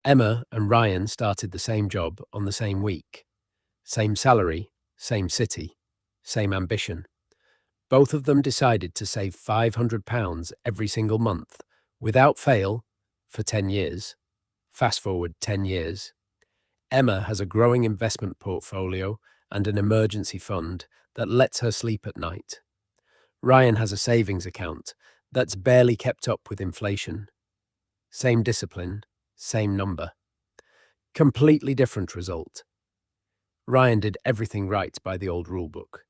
Emma and Ryan started the same job on the same week. Same salary, same city, same ambition. Both of them decided to save £500 every single month, without fail, for 10 years. Fast forward 10 years. Emma has a growing investment portfolio and an emergency fund that lets her sleep at night. Ryan has a savings account that's barely kept up with inflation. Same discipline, same number. Completely different result. Ryan did everything right by the old rulebook.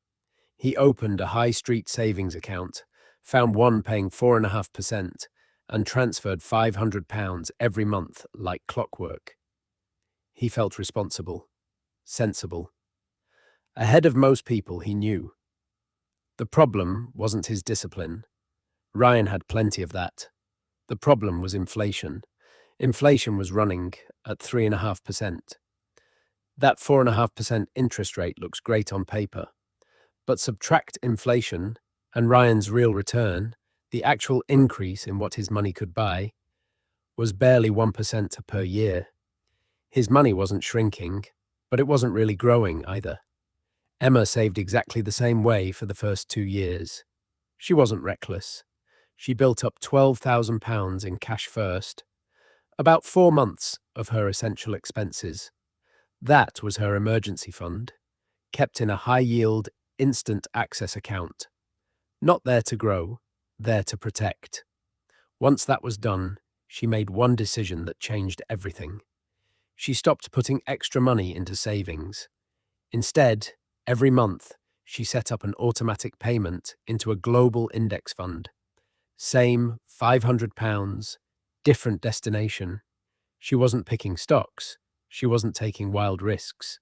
He opened a high street savings account, found one paying 4.5%, and transferred £500 every month like clockwork. He felt responsible, sensible. Ahead of most people he knew. The problem wasn't his discipline. Ryan had plenty of that. The problem was inflation. Inflation was running at 3.5%. That 4.5% interest rate looks great on paper. But subtract inflation and Ryan's real return, the actual increase in what his money could buy, was barely 1% per year. His money wasn't shrinking, but it wasn't really growing either. Emma saved exactly the same way for the first 2 years. She wasn't reckless. She built up £12,000 in cash first, about 4 months of her essential expenses. That was her emergency fund, kept in a high-yield, instant access account. Not there to grow, there to protect. Once that was done, she made one decision that changed everything. She stopped putting extra money into savings. Instead, every month, she set up an automatic payment into a global index fund. Same £500, different destination. She wasn't picking stocks. She wasn't taking wild risks.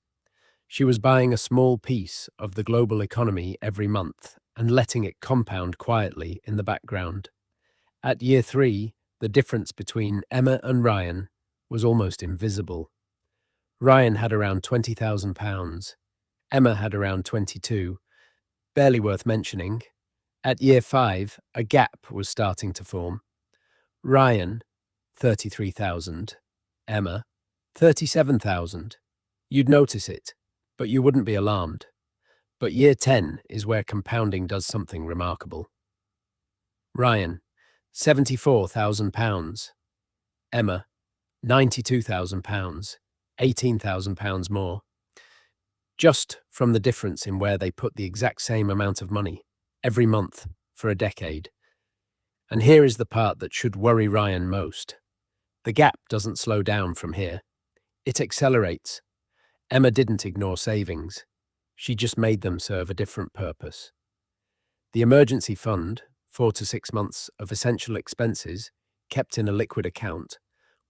She was buying a small piece of the global economy every month and letting it compound quietly in the background. At year 3, the difference between Emma and Ryan was almost invisible. Ryan had around £20,000. Emma had around 22. Barely worth mentioning. At year 5, a gap was starting to form. Ryan, 33,000. Emma, 37,000. You'd notice it, but you wouldn't be alarmed. But year 10 is where compounding does something remarkable. Ryan, £74,000. Emma, £92,000, £18,000 more. Just from the difference in where they put the exact same amount of money, every month, for a decade. And here is the part that should worry Ryan most. The gap doesn't slow down from here. It accelerates. Emma didn't ignore savings. She just made them serve a different purpose. The emergency fund, 4 to 6 months of essential expenses, kept in a liquid account,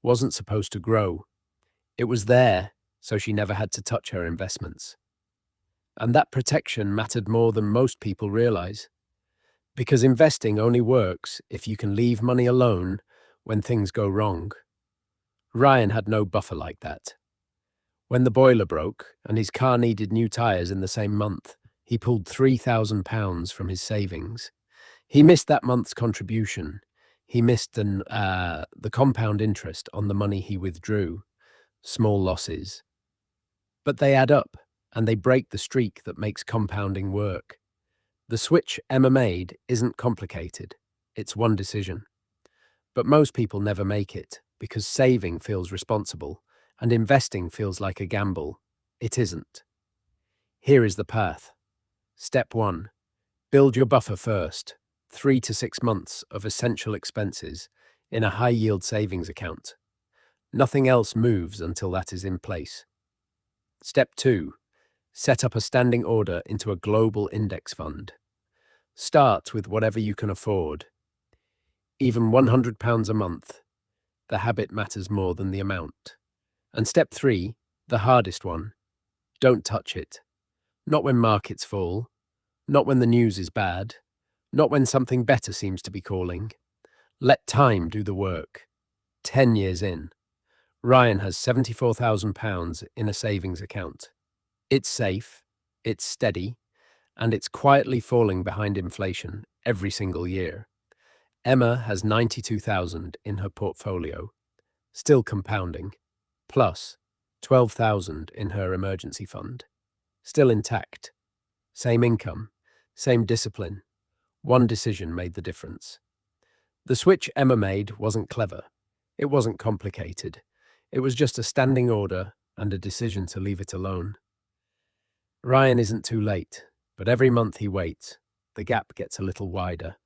wasn't supposed to grow. It was there, so she never had to touch her investments. And that protection mattered more than most people realize. Because investing only works if you can leave money alone when things go wrong. Ryan had no buffer like that. When the boiler broke and his car needed new tires in the same month, he pulled £3,000 from his savings. He missed that month's contribution. He missed the compound interest on the money he withdrew. Small losses. But they add up, and they break the streak that makes compounding work. The switch Emma made isn't complicated. It's one decision. But most people never make it, because saving feels responsible, and investing feels like a gamble. It isn't. Here is the path. Step 1. Build your buffer first, 3 to 6 months of essential expenses in a high-yield savings account. Nothing else moves until that is in place. Step 2. Set up a standing order into a global index fund. Start with whatever you can afford. Even £100 a month. The habit matters more than the amount. And step 3, the hardest one. Don't touch it. Not when markets fall. Not when the news is bad. Not when something better seems to be calling. Let time do the work. 10 years in. Ryan has £74,000 in a savings account. It's safe, it's steady, and it's quietly falling behind inflation every single year. Emma has £92,000 in her portfolio, still compounding. plus 12,000 in her emergency fund. Still intact. Same income, same discipline. One decision made the difference. The switch Emma made wasn't clever. It wasn't complicated. It was just a standing order and a decision to leave it alone. Ryan isn't too late, but every month he waits, the gap gets a little wider.